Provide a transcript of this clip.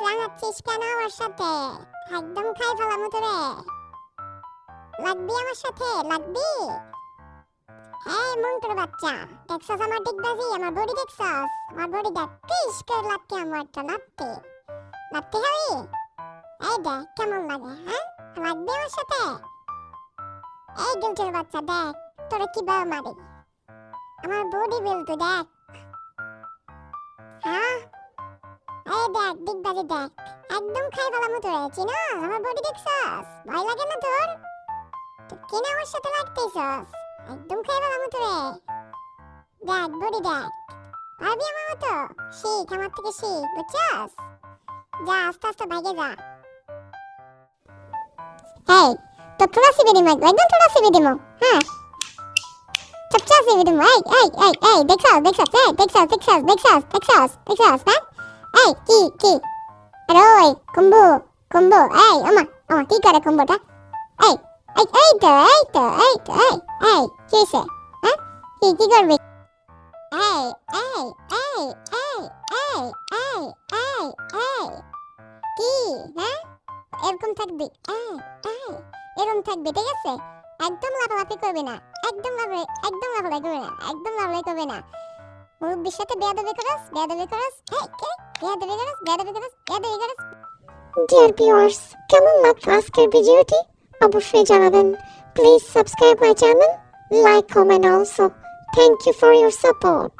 রাঙাচ্ছিস কেন আমার সাথে? একদম খাই ফেলাম তোরে। লাগবি আমার সাথে? লাগবি? এই মন্টুর বাচ্চা, দেখছস আমার ডিগবাজি, আমার বডি দেখছস? আমার বডি দেখ, কিস করে লাগতে আমারটা নাপতে। নাপতে হবি? এই দেখ কেমন লাগে, হ্যাঁ? লাগবি আমার সাথে? এই গিলচুর বাচ্চা দেখ, তোরে কিভাবে মারি। আমার বডি বিল্ড তো দেখ। হ্যাঁ? এই দেখ ডিগবাজি দেখ, একদম খাই ফেলাম তোরে, চিনস? আমার বডি দেখছস? ভয় লাগে না তোর? তুই কিনা আমার সাথে লাগতেছস? একদম খাই ফেলাম তোরে। দেখ বডি দেখ, পারবি আমার মতো? শিখ আমার থেকে শিখ, বুঝছস? যা আস্তে আস্তে ভাগে যা। এই তো থোড়া সিবি দিমু, একদম থোড়া সিবি দিমু, হ্যাঁ চপচা সিবি দিমু। এই দেখছস দেখছস, এই দেখছস দেখছস দেখছস দেখছস দেখছস, হ্যাঁ? এই কি আরে ওই কুম্বু কুম্বু, এই আমা কি করে কুম্বুটা? এই এই কি হইছে, হ্যাঁ? কি করবি? এই এই এই এই এই এই এই এই কি, হ্যাঁ? এরকম থাকবি, এরকম থাকবি, ঠিক আছে? একদম লাফালাফি করবি না, একদম লাফালাফি করবি না, একদম লাফালাফি করবি না। মুরব্বির সাথে বেয়াদবি করস, এই কে বেয়াদবি করস। ডিয়ার ভিউয়ার্স, কেমন লাগলো আজকের ভিডিওটি অবশ্যই জানাবেন। Please subscribe my channel, like, comment also. Thank you for your support.